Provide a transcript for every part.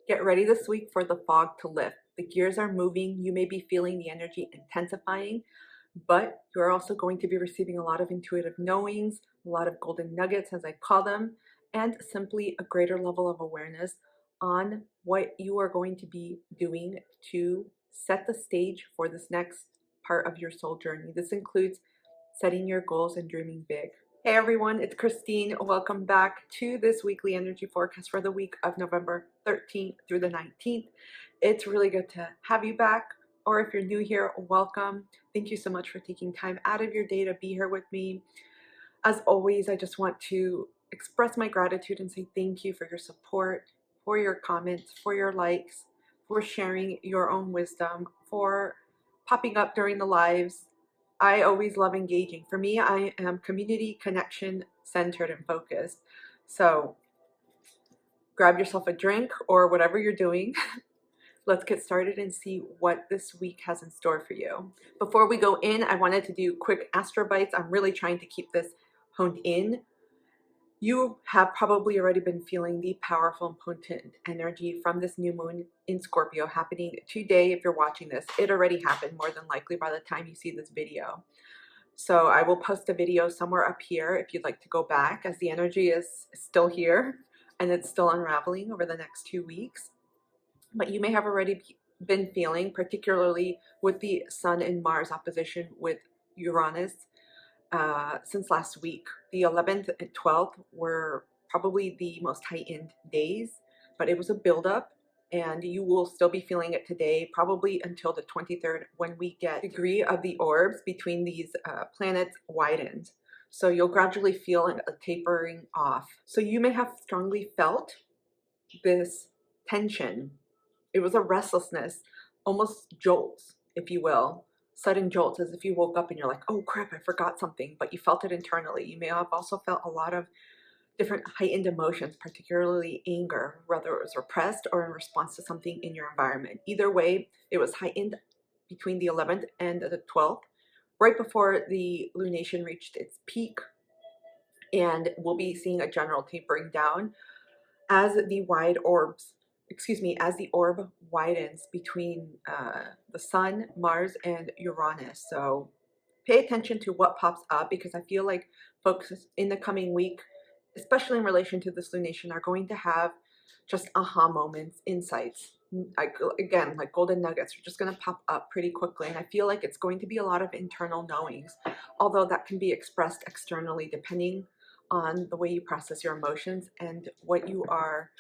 Get ready this week for the fog to lift. The gears are moving. You may be feeling the energy intensifying, but you're also going to be receiving a lot of intuitive knowings, a lot of golden nuggets, as I call them, and simply a greater level of awareness on what you are going to be doing to set the stage for this next part of your soul journey. This includes setting your goals and dreaming big. Hey everyone, it's Christine. Welcome back to this weekly energy forecast for the week of November 13th through the 19th. It's really good to have you back, or if you're new here, welcome. Thank you so much for taking time out of your day to be here with me. As always, I just want to express my gratitude and say thank you for your support, for your comments, for your likes, for sharing your own wisdom, for popping up during the lives. I always love engaging. For me, I am community, connection, centered, and focused. So grab yourself a drink or whatever you're doing. Let's get started and see what this week has in store for you. Before we go in, I wanted to do quick Astro Bites. I'm really trying to keep this honed in. You have probably already been feeling the powerful and potent energy from this new moon in Scorpio happening today. If you're watching this, it already happened more than likely by the time you see this video. So I will post a video somewhere up here if you'd like to go back, as the energy is still here and it's still unraveling over the next 2 weeks. But you may have already been feeling, particularly with the Sun and Mars opposition with Uranus, since last week. The 11th and 12th were probably the most heightened days, but it was a buildup, and you will still be feeling it today, probably until the 23rd, when we get the degree of the orbs between these planets widens. So you'll gradually feel a tapering off. So you may have strongly felt this tension. It was a restlessness, almost jolts, if you will. Sudden jolts, as if you woke up and you're like, oh crap, I forgot something, but you felt it internally. You may have also felt a lot of different heightened emotions, particularly anger, whether it was repressed or in response to something in your environment. Either way, it was heightened between the 11th and the 12th, right before the lunation reached its peak, and we'll be seeing a general tapering down as the orb widens between the Sun, Mars, and Uranus. So pay attention to what pops up, because I feel like folks in the coming week, especially in relation to this lunation, are going to have just aha moments, insights. Again, like golden nuggets are just going to pop up pretty quickly. And I feel like it's going to be a lot of internal knowings, although that can be expressed externally depending on the way you process your emotions and what you are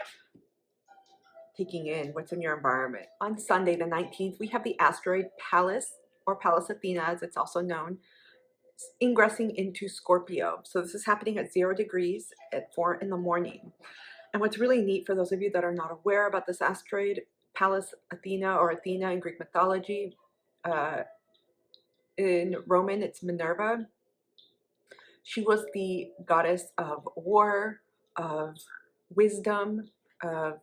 taking in, what's in your environment. On Sunday, the 19th, we have the asteroid Pallas, or Pallas Athena as it's also known, ingressing into Scorpio. So this is happening at 0 degrees at 4 in the morning. And what's really neat, for those of you that are not aware about this asteroid, Pallas Athena, or Athena in Greek mythology, in Roman it's Minerva. She was the goddess of war, of wisdom, of,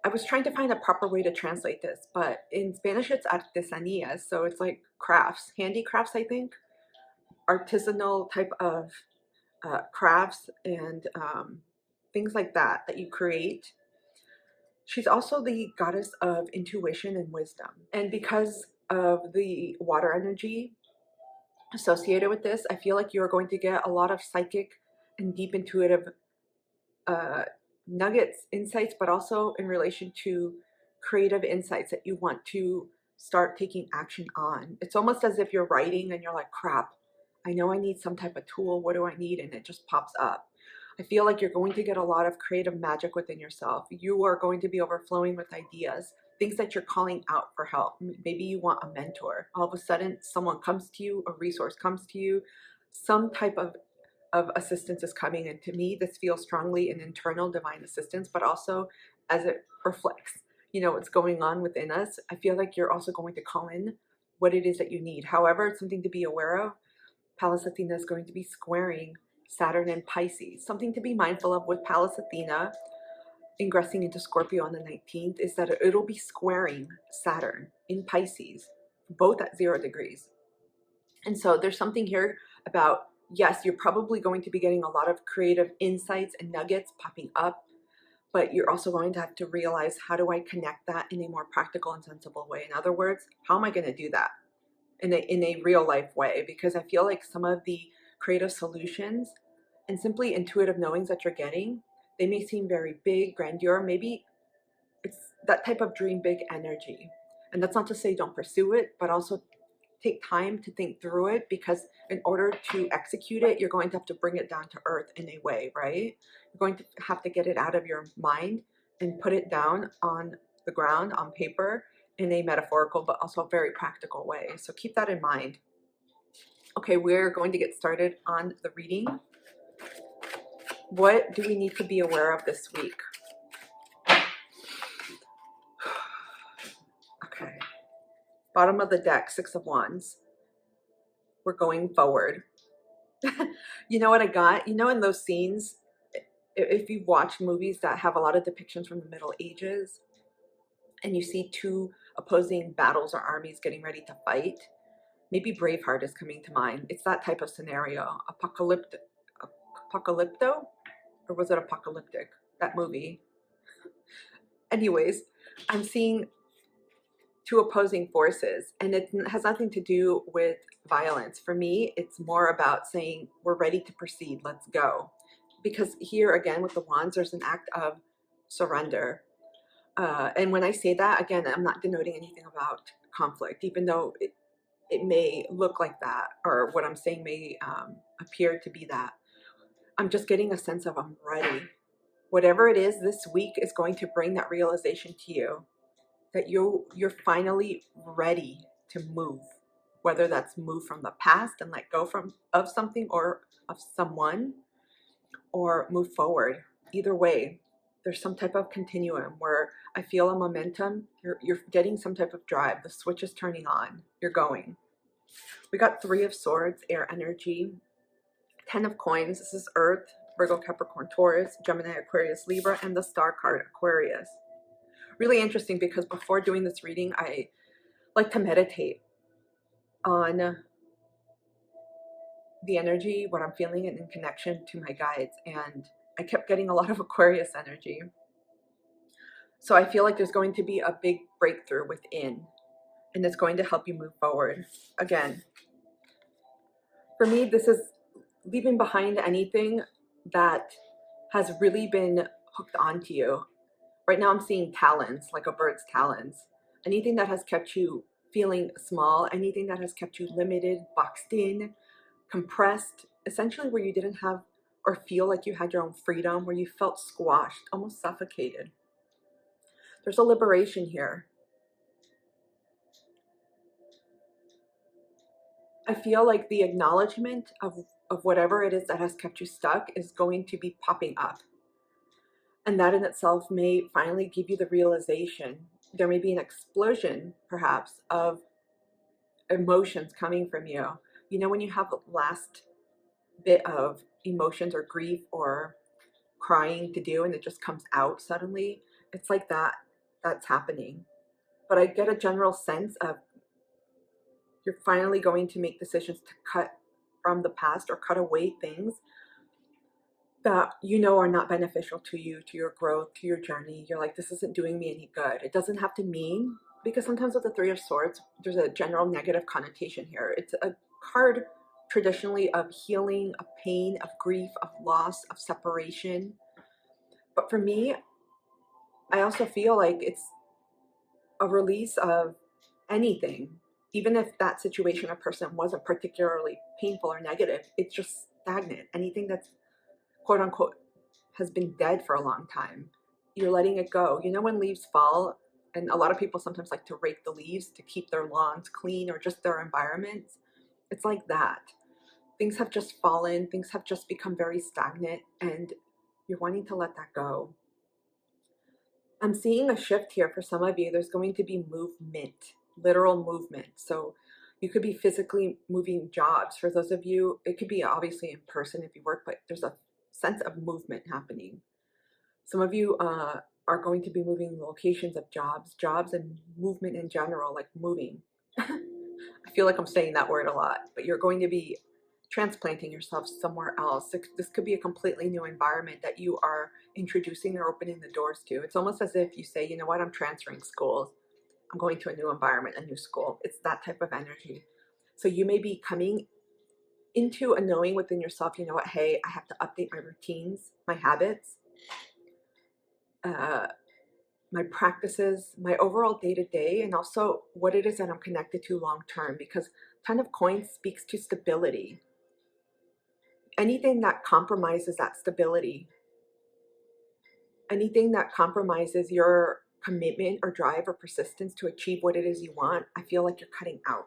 I was trying to find a proper way to translate this, but in Spanish it's artesanías, so it's like crafts, handicrafts, I think, artisanal type of crafts and things like that you create. She's also the goddess of intuition and wisdom, and because of the water energy associated with this, I feel like you're going to get a lot of psychic and deep intuitive nuggets, insights, but also in relation to creative insights that you want to start taking action on. It's almost as if you're writing and you're like, crap, I know I need some type of tool. What do I need? And it just pops up. I feel like you're going to get a lot of creative magic within yourself. You are going to be overflowing with ideas, things that you're calling out for help. Maybe you want a mentor. All of a sudden, someone comes to you, a resource comes to you, some type of assistance is coming. And to me, this feels strongly an internal divine assistance, but also as it reflects, what's going on within us. I feel like you're also going to call in what it is that you need. However, it's something to be aware of. Pallas Athena is going to be squaring Saturn and Pisces. Something to be mindful of with Pallas Athena ingressing into Scorpio on the 19th is that it'll be squaring Saturn in Pisces, both at 0 degrees. And so there's something here about, yes, you're probably going to be getting a lot of creative insights and nuggets popping up, but you're also going to have to realize, how do I connect that in a more practical and sensible way? In other words, how am I going to do that in a real life way? Because I feel like some of the creative solutions and simply intuitive knowings that you're getting, they may seem very big, grandeur. Maybe it's that type of dream big energy. And that's not to say don't pursue it, but also take time to think through it, because in order to execute it, you're going to have to bring it down to earth in a way, right? You're going to have to get it out of your mind and put it down on the ground, on paper, in a metaphorical but also very practical way. So keep that in mind. Okay, we're going to get started on the reading. What do we need to be aware of this week? Okay. Bottom of the deck, Six of Wands. We're going forward. You know what I got? You know, in those scenes, if you've watched movies that have a lot of depictions from the Middle Ages, and you see two opposing battles or armies getting ready to fight, maybe Braveheart is coming to mind. It's that type of scenario. Apocalypto? Or was it apocalyptic? That movie. Anyways, I'm seeing two opposing forces, and it has nothing to do with violence. For me, it's more about saying, we're ready to proceed, let's go. Because here again with the wands, there's an act of surrender. And when I say that, again, I'm not denoting anything about conflict, even though it may look like that, or what I'm saying may appear to be that. I'm just getting a sense of, I'm ready. Whatever it is this week is going to bring that realization to you, that you're finally ready to move, whether that's move from the past and let go of something or of someone, or move forward. Either way, there's some type of continuum where I feel a momentum. You're getting some type of drive. The switch is turning on. You're going. We got Three of Swords, air energy. 10 of Coins. This is Earth, Virgo, Capricorn, Taurus, Gemini, Aquarius, Libra, and the star card, Aquarius. Really interesting, because before doing this reading, I like to meditate on the energy, what I'm feeling, and in connection to my guides. And I kept getting a lot of Aquarius energy. So I feel like there's going to be a big breakthrough within, and it's going to help you move forward. Again, for me, this is leaving behind anything that has really been hooked onto you. Right now I'm seeing talons, like a bird's talons. Anything that has kept you feeling small, anything that has kept you limited, boxed in, compressed, essentially where you didn't have or feel like you had your own freedom, where you felt squashed, almost suffocated. There's a liberation here. I feel like the acknowledgement of whatever it is that has kept you stuck is going to be popping up. And that in itself may finally give you the realization. There may be an explosion, perhaps, of emotions coming from you. You know, when you have the last bit of emotions or grief or crying to do and it just comes out suddenly, it's like that's happening. But I get a general sense of you're finally going to make decisions to cut from the past or cut away things that you know are not beneficial to you, to your growth, to your journey. You're like, this isn't doing me any good. It doesn't have to mean, because sometimes with the Three of Swords, there's a general negative connotation here. It's a card traditionally of healing, of pain, of grief, of loss, of separation. But for me, I also feel like it's a release of anything. Even if that situation or person wasn't particularly painful or negative, it's just stagnant. Anything that's quote unquote has been dead for a long time, you're letting it go. You know, when leaves fall, and a lot of people sometimes like to rake the leaves to keep their lawns clean or just their environments. It's like that. Things have just fallen, things have just become very stagnant, and you're wanting to let that go. I'm seeing a shift here for some of you. There's going to be movement, literal movement. So you could be physically moving jobs. For those of you, it could be obviously in person if you work, but there's a sense of movement happening. Some of you are going to be moving locations of jobs and movement in general, like moving. I feel like I'm saying that word a lot, but you're going to be transplanting yourself somewhere else. This could be a completely new environment that you are introducing or opening the doors to. It's almost as if you say, you know what, I'm transferring schools. I'm going to a new environment, a new school. It's that type of energy. So you may be coming into a knowing within yourself, you know what, hey, I have to update my routines, my habits, my practices, my overall day-to-day, and also what it is that I'm connected to long-term, because Ten of Coins speaks to stability. Anything that compromises that stability, anything that compromises your commitment or drive or persistence to achieve what it is you want, I feel like you're cutting out.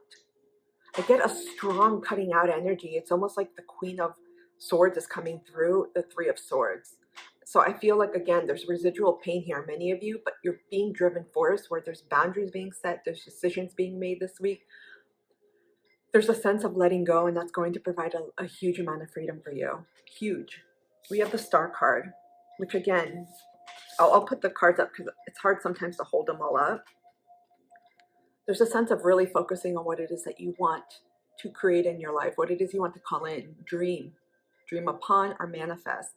I get a strong cutting out energy. It's almost like the Queen of Swords is coming through the Three of Swords. So I feel like, again, there's residual pain here, many of you, but you're being driven forth where there's boundaries being set, there's decisions being made this week. There's a sense of letting go, and that's going to provide a huge amount of freedom for you. Huge. We have the Star card, which again, I'll put the cards up because it's hard sometimes to hold them all up. There's a sense of really focusing on what it is that you want to create in your life, what it is you want to call in, dream upon, or manifest.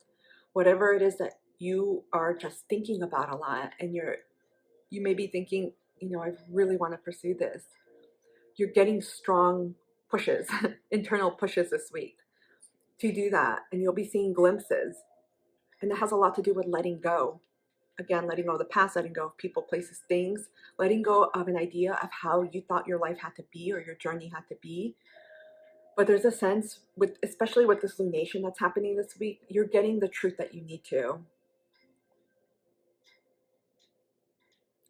Whatever it is that you are just thinking about a lot, and you may be thinking, you know, I really want to pursue this. You're getting strong pushes, internal pushes this week to do that, and you'll be seeing glimpses. And it has a lot to do with letting go. Again, letting go of the past, letting go of people, places, things, letting go of an idea of how you thought your life had to be or your journey had to be. But there's a sense, especially with this lunation that's happening this week, you're getting the truth that you need to.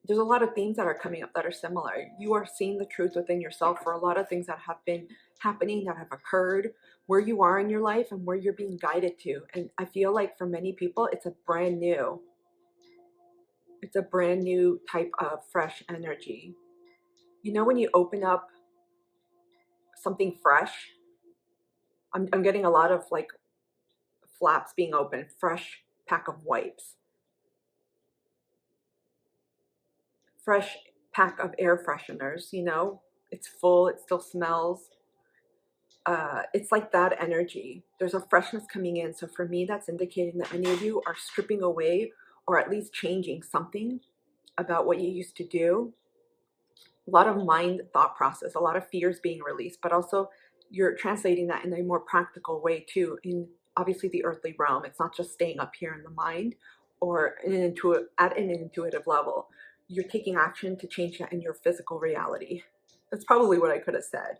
There's a lot of themes that are coming up that are similar. You are seeing the truth within yourself for a lot of things that have been happening, that have occurred, where you are in your life and where you're being guided to. And I feel like for many people, it's a brand new type of fresh energy. You know, when you open up something fresh, I'm getting a lot of like flaps being open, fresh pack of wipes, fresh pack of air fresheners, you know, it's full, it still smells. It's like that energy. There's a freshness coming in. So for me, that's indicating that many of you are stripping away or at least changing something about what you used to do. A lot of mind thought process, a lot of fears being released, but also you're translating that in a more practical way too, in obviously the earthly realm. It's not just staying up here in the mind or at an intuitive level. You're taking action to change that in your physical reality. That's probably what I could have said.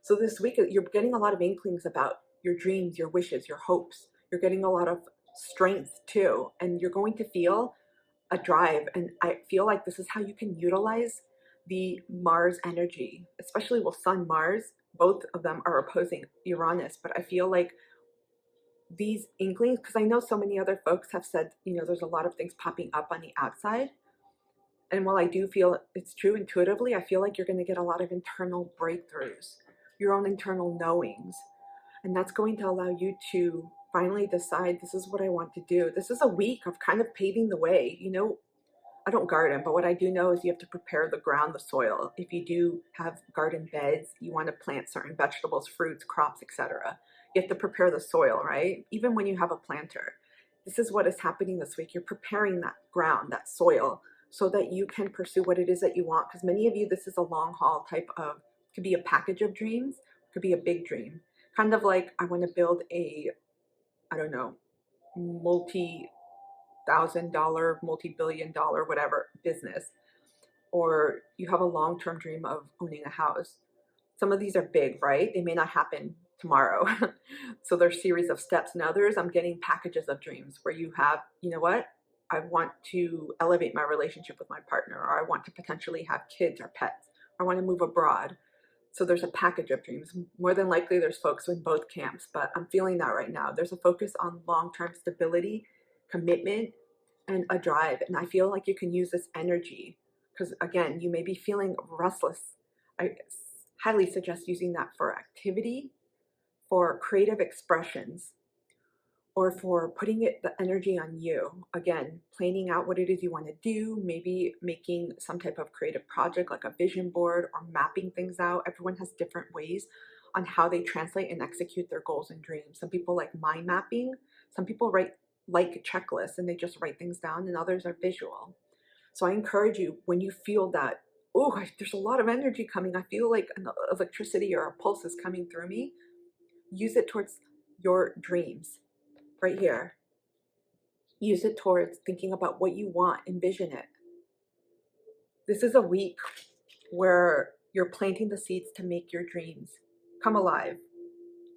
So this week, you're getting a lot of inklings about your dreams, your wishes, your hopes. You're getting a lot of strength too, and you're going to feel a drive. And I feel like this is how you can utilize the Mars energy, especially with Sun, Mars. Both of them are opposing Uranus, but I feel like these inklings, because I know so many other folks have said, you know, there's a lot of things popping up on the outside. And while I do feel it's true intuitively, I feel like you're going to get a lot of internal breakthroughs, your own internal knowings. And that's going to allow you to finally decide, this is what I want to do. This is a week of kind of paving the way. You know, I don't garden, but what I do know is you have to prepare the ground, the soil. If you do have garden beds, you want to plant certain vegetables, fruits, crops, etc. You have to prepare the soil, right? Even when you have a planter. This is what is happening this week. You're preparing that ground, that soil, so that you can pursue what it is that you want. Because many of you, this is a long haul type of, could be a package of dreams, could be a big dream. Kind of like, I want to build a, I don't know, multi-$1,000, multi-billion-dollar, whatever business. Or you have a long-term dream of owning a house. Some of these are big, right? They may not happen tomorrow. So there's series of steps. And others, I'm getting packages of dreams where you have, you know what? I want to elevate my relationship with my partner, or I want to potentially have kids or pets, or I want to move abroad. So there's a package of dreams. More than likely, there's folks in both camps, but I'm feeling that right now. There's a focus on long-term stability, commitment, and a drive. And I feel like you can use this energy because, again, you may be feeling restless. I highly suggest using that for activity, for creative expressions, or for putting the energy on you. Again, planning out what it is you want to do, maybe making some type of creative project like a vision board or mapping things out. Everyone has different ways on how they translate and execute their goals and dreams. Some people like mind mapping. Some people write like checklists and they just write things down, and others are visual. So I encourage you, when you feel that, oh, there's a lot of energy coming, I feel like an electricity or a pulse is coming through me, use it towards your dreams right here. Use it towards thinking about what you want, envision it. This is a week where you're planting the seeds to make your dreams come alive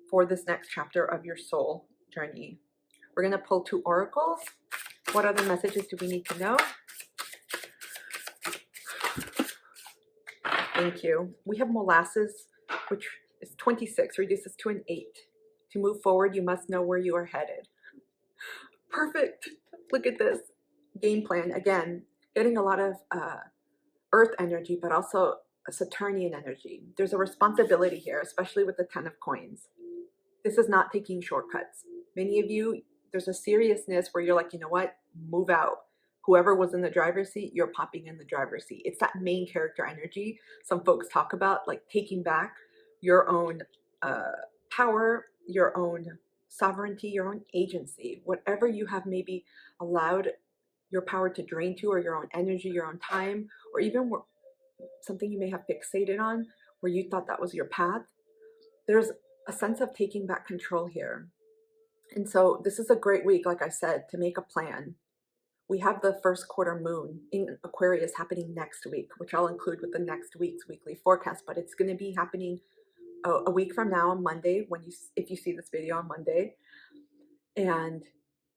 for this next chapter of your soul journey. We're going to pull 2 oracles. What other messages do we need to know? Thank you. We have molasses, which is 26, reduces to an 8. To move forward, you must know where you are headed. Perfect. Look at this. Game plan. Again, getting a lot of earth energy, but also a Saturnian energy. There's a responsibility here, especially with the 10 of coins. This is not taking shortcuts. Many of you, there's a seriousness where you're like, you know what, move out. Whoever was in the driver's seat, you're popping in the driver's seat. It's that main character energy some folks talk about, like taking back your own power, your own sovereignty, your own agency. Whatever you have maybe allowed your power to drain to, or your own energy, your own time, or even something you may have fixated on where you thought that was your path. There's a sense of taking back control here. And so this is a great week, like I said, to make a plan. We have the first quarter moon in Aquarius happening next week, which I'll include with the next week's weekly forecast, but it's going to be happening a week from now on Monday, if you see this video on Monday. And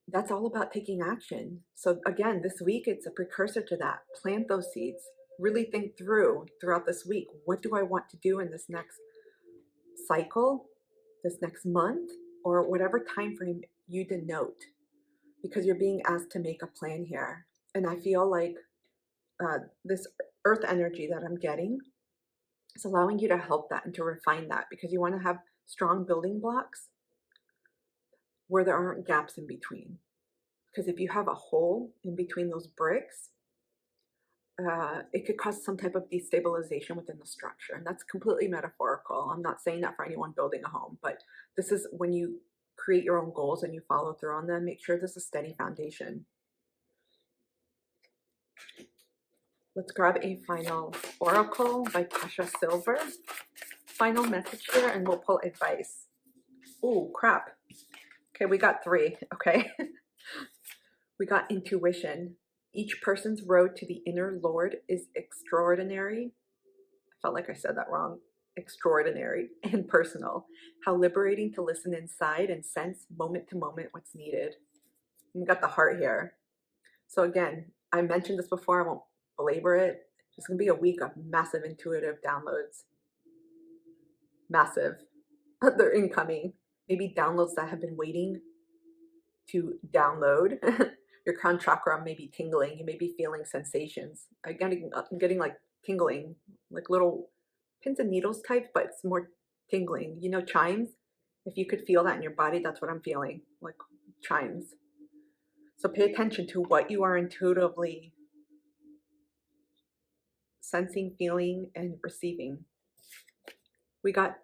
that's all about taking action. So again, this week, it's a precursor to that. Plant those seeds. Really think throughout this week, what do I want to do in this next cycle, this next month, or whatever time frame you denote, because you're being asked to make a plan here. And I feel like this earth energy that I'm getting is allowing you to help that and to refine that, because you want to have strong building blocks where there aren't gaps in between. Because if you have a hole in between those bricks, it could cause some type of destabilization within the structure. And that's completely metaphorical. I'm not saying that for anyone building a home, but this is when you create your own goals and you follow through on them, make sure there's a steady foundation. Let's grab a final oracle by Tasha Silver. Final message here, and we'll pull advice. Oh, crap. Okay, we got 3, okay? We got intuition. Each person's road to the inner Lord is extraordinary. I felt like I said that wrong. Extraordinary and personal. How liberating to listen inside and sense moment to moment what's needed. We got the heart here. So again, I mentioned this before, I won't belabor it. It's going to be a week of massive intuitive downloads. Massive. They're incoming. Maybe downloads that have been waiting to download. Your crown chakra may be tingling. You may be feeling sensations. I'm getting like tingling, like little pins and needles type, but it's more tingling. You know, chimes? If you could feel that in your body, that's what I'm feeling, like chimes. So pay attention to what you are intuitively sensing, feeling, and receiving. We got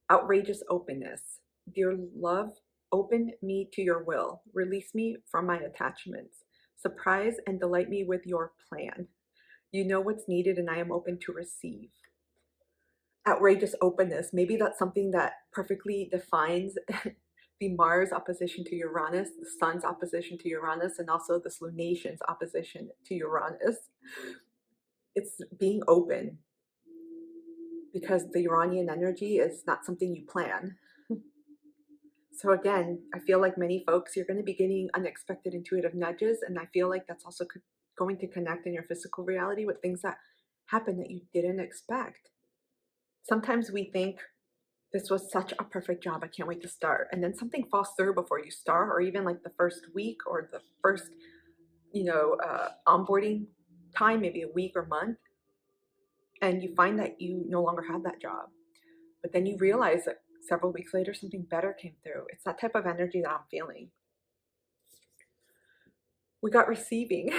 outrageous openness. Dear love, open me to your will. Release me from my attachments. Surprise and delight me with your plan. You know what's needed and I am open to receive. Outrageous openness. Maybe that's something that perfectly defines the Mars opposition to Uranus, the Sun's opposition to Uranus, and also this lunation's opposition to Uranus. It's being open, because the Uranian energy is not something you plan. So again, I feel like many folks, you're going to be getting unexpected intuitive nudges, and I feel like that's also going to connect in your physical reality with things that happen that you didn't expect. Sometimes we think, this was such a perfect job, I can't wait to start. And then something falls through before you start, or even like the first week or the first, onboarding time, maybe a week or month. And you find that you no longer have that job. But then you realize that several weeks later, something better came through. It's that type of energy that I'm feeling. We got receiving.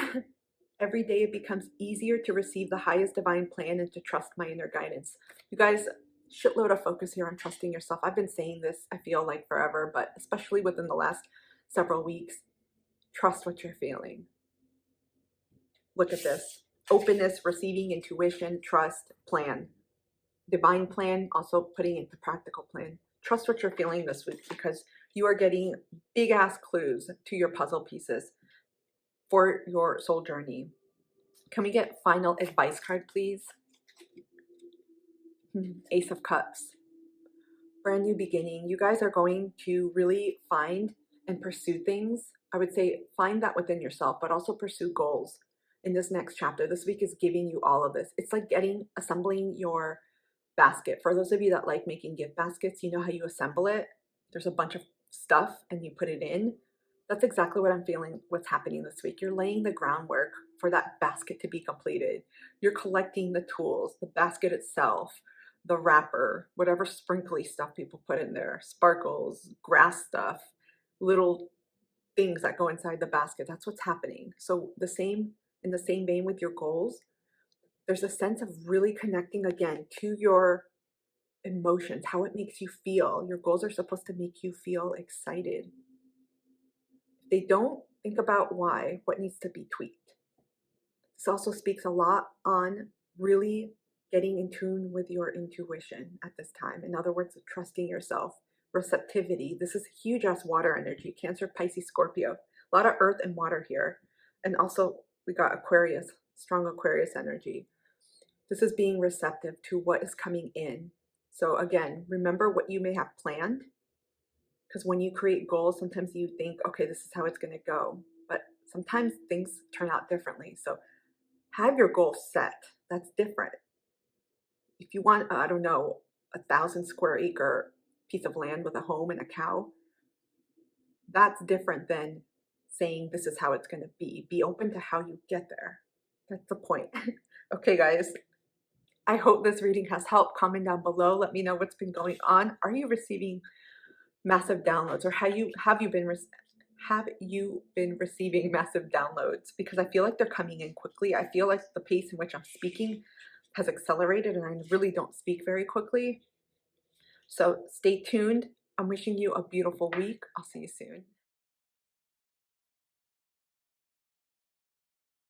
Every day it becomes easier to receive the highest divine plan and to trust my inner guidance. You guys, shitload of focus here on trusting yourself. I've been saying this, I feel like forever, but especially within the last several weeks. Trust what you're feeling. Look at this. Openness, receiving, intuition, trust, plan. Divine plan, also putting into practical plan. Trust what you're feeling this week because you are getting big ass clues to your puzzle pieces for your soul journey. Can we get final advice card, please? Ace of Cups. Brand new beginning. You guys are going to really find and pursue things. I would say find that within yourself, but also pursue goals in this next chapter. This week is giving you all of this. It's like assembling your basket. For those of you that like making gift baskets, you know how you assemble it. There's a bunch of stuff and you put it in. That's exactly what I'm feeling what's happening this week. You're laying the groundwork for that basket to be completed. You're collecting the tools, the basket itself, the wrapper, whatever sprinkly stuff people put in there, sparkles, grass stuff, little things that go inside the basket. That's what's happening. So in the same vein with your goals, there's a sense of really connecting again to your emotions, how it makes you feel. Your goals are supposed to make you feel excited. If they don't, think about why, what needs to be tweaked. This also speaks a lot on really getting in tune with your intuition at this time. In other words, trusting yourself. Receptivity. This is huge ass water energy. Cancer, Pisces, Scorpio. A lot of earth and water here. And also we got Aquarius, strong Aquarius energy. This is being receptive to what is coming in. So again, remember what you may have planned, because when you create goals, sometimes you think, okay, this is how it's going to go. But sometimes things turn out differently. So have your goals set. That's different. If you want, I don't know, 1,000 square acre piece of land with a home and a cow, that's different than saying this is how it's going to be. Be open to how you get there. That's the point. Okay, guys. I hope this reading has helped. Comment down below. Let me know what's been going on. Are you receiving massive downloads, or have you been receiving massive downloads? Because I feel like they're coming in quickly. I feel like the pace in which I'm speaking has accelerated, and I really don't speak very quickly. So stay tuned. I'm wishing you a beautiful week. I'll see you soon.